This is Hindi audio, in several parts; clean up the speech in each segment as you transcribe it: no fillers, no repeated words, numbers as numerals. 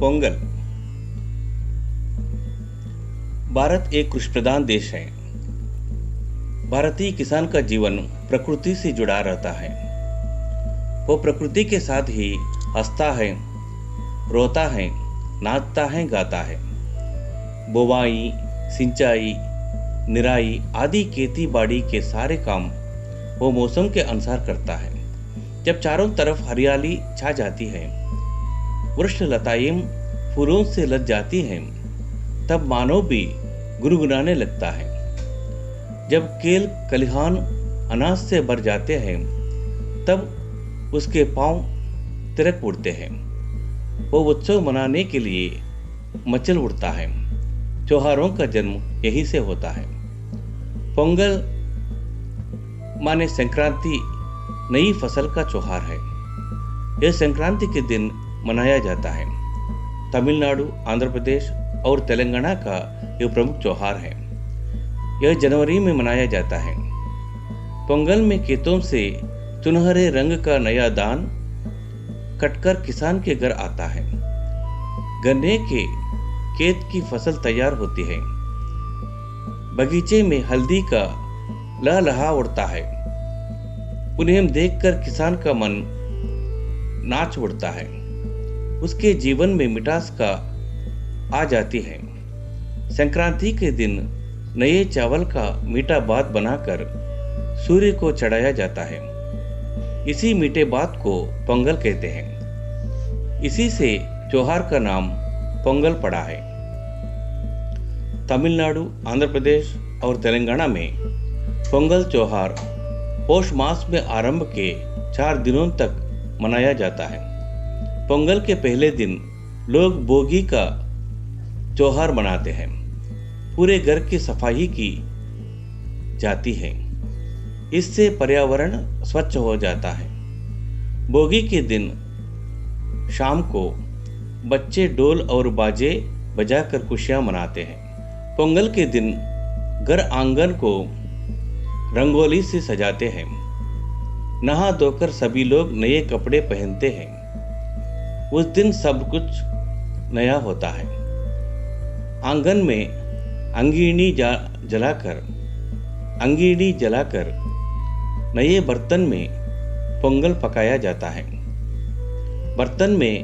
पोंगल। भारत एक कृषि प्रधान देश है। भारतीय किसान का जीवन प्रकृति से जुड़ा रहता है। वो प्रकृति के साथ ही हंसता है, रोता है, नाचता है, गाता है। बुवाई, सिंचाई, निराई आदि खेती बाड़ी के सारे काम वो मौसम के अनुसार करता है। जब चारों तरफ हरियाली छा जाती है, वृक्ष लताएं फूलों से लद जाती हैं, तब मानव भी गुनगुनाने लगता है। जब खेल खलिहान अनाज से भर जाते हैं, तब उसके पांव तिरक उड़ते हैं। वो उत्सव मनाने के लिए मचल उड़ता है। त्योहारों का जन्म यही से होता है। पोंगल माने संक्रांति, नई फसल का त्योहार है। यह संक्रांति के दिन मनाया जाता है। तमिलनाडु, आंध्र प्रदेश और तेलंगाना का यह प्रमुख त्योहार है। यह जनवरी में मनाया जाता है। पोंगल में खेतों से सुनहरे रंग का नया धान कटकर किसान के घर आता है। गन्ने के खेत की फसल तैयार होती है। बगीचे में हल्दी का लहलहा उड़ता है। उन्हें देखकर किसान का मन नाच उठता है। उसके जीवन में मिठास का आ जाती है। संक्रांति के दिन नए चावल का मीठा भात बनाकर सूर्य को चढ़ाया जाता है। इसी मीठे भात को पोंगल कहते हैं। इसी से त्योहार का नाम पोंगल पड़ा है। तमिलनाडु, आंध्र प्रदेश और तेलंगाना में पोंगल त्योहार पौष मास में आरंभ के 4 दिनों तक मनाया जाता है। पोंगल के पहले दिन लोग बोगी का त्योहार मनाते हैं। पूरे घर की सफाई की जाती है। इससे पर्यावरण स्वच्छ हो जाता है। बोगी के दिन शाम को बच्चे ढोल और बाजे बजाकर खुशियां मनाते हैं। पोंगल के दिन घर आंगन को रंगोली से सजाते हैं। नहा धोकर सभी लोग नए कपड़े पहनते हैं। उस दिन सब कुछ नया होता है। आंगन में अंगीठी जलाकर नए बर्तन में पोंगल पकाया जाता है। बर्तन में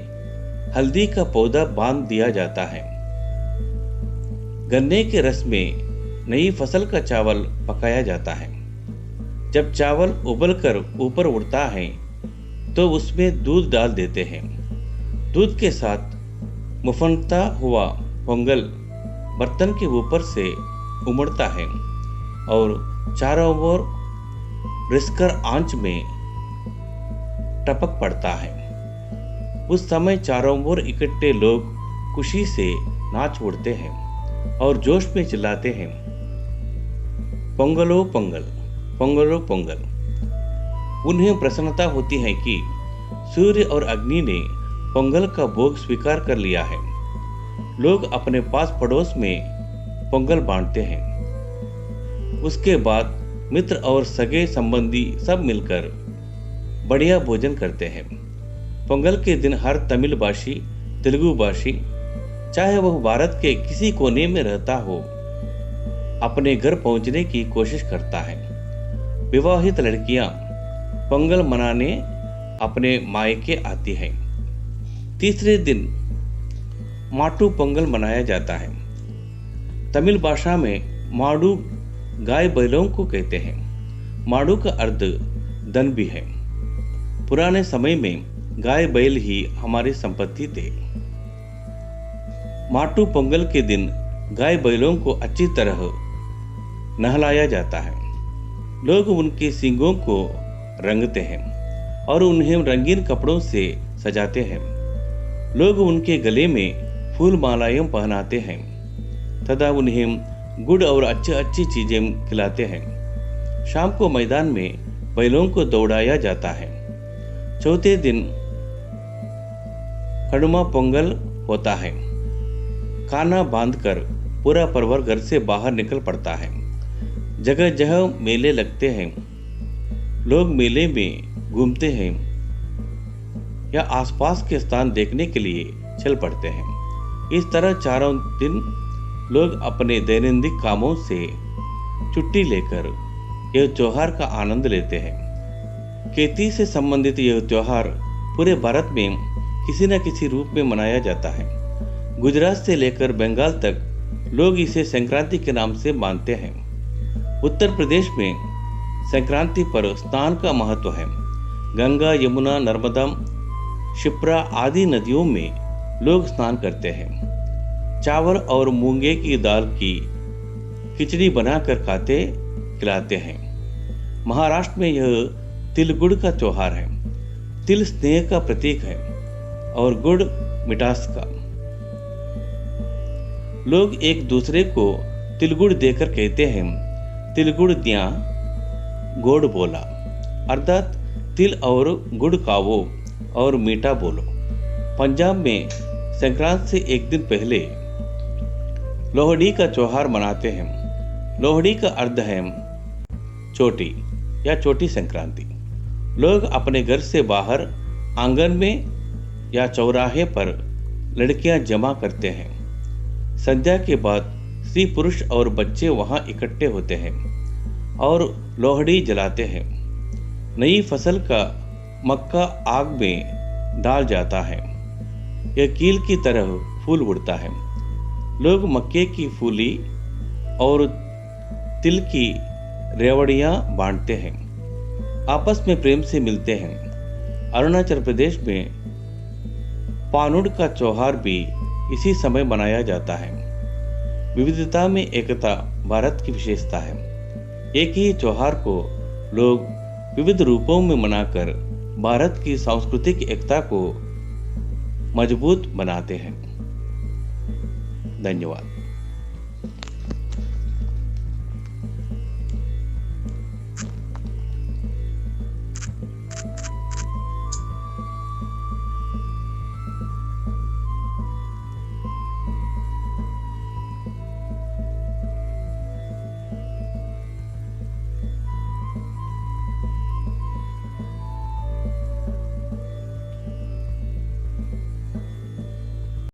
हल्दी का पौधा बांध दिया जाता है। गन्ने के रस में नई फसल का चावल पकाया जाता है। जब चावल उबलकर ऊपर उड़ता है तो उसमें दूध डाल देते हैं। दूध के साथ मुफनता हुआ पोंगल बर्तन के ऊपर से उमड़ता है और चारों ओर रिसकर आंच में टपक पड़ता है। उस समय चारों ओर इकट्ठे लोग खुशी से नाच उड़ते हैं और जोश में चिल्लाते हैं, पोंगलो पोंगल, पोंगलो पोंगल। उन्हें प्रसन्नता होती है कि सूर्य और अग्नि ने पोंगल का भोग स्वीकार कर लिया है। लोग अपने पास पड़ोस में पोंगल बांटते हैं। उसके बाद मित्र और सगे संबंधी सब मिलकर बढ़िया भोजन करते हैं। पोंगल के दिन हर तमिल भाषी, तेलुगु भाषी, चाहे वह भारत के किसी कोने में रहता हो, अपने घर पहुंचने की कोशिश करता है। विवाहित लड़कियां पोंगल मनाने अपने मायके आती हैं। तीसरे दिन माटू पोंगल मनाया जाता है। तमिल भाषा में माडू गाय बैलों को कहते हैं। माडू का अर्थ धन भी है। पुराने समय में गाय बैल ही हमारी संपत्ति थे। माटू पोंगल के दिन गाय बैलों को अच्छी तरह नहलाया जाता है। लोग उनके सींगों को रंगते हैं और उन्हें रंगीन कपड़ों से सजाते हैं। लोग उनके गले में फूल मालाएं पहनाते हैं तथा उन्हें गुड़ और अच्छी अच्छी चीजें खिलाते हैं। शाम को मैदान में बैलों को दौड़ाया जाता है। चौथे दिन कड़ुमा पोंगल होता है। काना बांधकर पूरा परिवार घर से बाहर निकल पड़ता है। जगह जगह मेले लगते हैं। लोग मेले में घूमते हैं या आसपास के स्थान देखने के लिए चल पड़ते हैं। इस तरह चारों दिन लोग अपने दैनंदिन कामों से छुट्टी लेकर यह त्योहार का आनंद लेते हैं। खेती से संबंधित यह त्योहार पूरे भारत में किसी न किसी रूप में मनाया जाता है। गुजरात से लेकर बंगाल तक लोग इसे संक्रांति के नाम से मानते हैं। उत्तर प्रदेश में संक्रांति पर स्नान का महत्व है। गंगा, यमुना, नर्मदा, शिप्रा आदि नदियों में लोग स्नान करते हैं। चावल और मूंगे की दाल की खिचड़ी बनाकर खाते खिलाते हैं। महाराष्ट्र में यह तिल गुड़ का त्योहार है। तिल स्नेह का प्रतीक है और गुड़ मिठास का। लोग एक दूसरे को तिलगुड़ देकर कहते हैं, तिलगुड़ दिया गोड़ बोला, अर्थात तिल और गुड़ खाओ और मीठा बोलो। पंजाब में संक्रांत से एक दिन पहले लोहड़ी का त्योहार मनाते हैं। लोहड़ी का अर्थ है छोटी या छोटी संक्रांति। लोग अपने घर से बाहर आंगन में या चौराहे पर लड़कियां जमा करते हैं। संध्या के बाद स्त्री, पुरुष और बच्चे वहां इकट्ठे होते हैं और लोहड़ी जलाते हैं। नई फसल का मक्का आग में डाल जाता है। यह कील की तरह फूल उड़ता है। लोग मक्के की फूली और तिल की रेवड़ियां बांटते हैं, आपस में प्रेम से मिलते हैं। अरुणाचल प्रदेश में पानुड़ का त्योहार भी इसी समय मनाया जाता है। विविधता में एकता भारत की विशेषता है। एक ही त्योहार को लोग विविध रूपों में मनाकर भारत की सांस्कृतिक एकता को मजबूत बनाते हैं। धन्यवाद।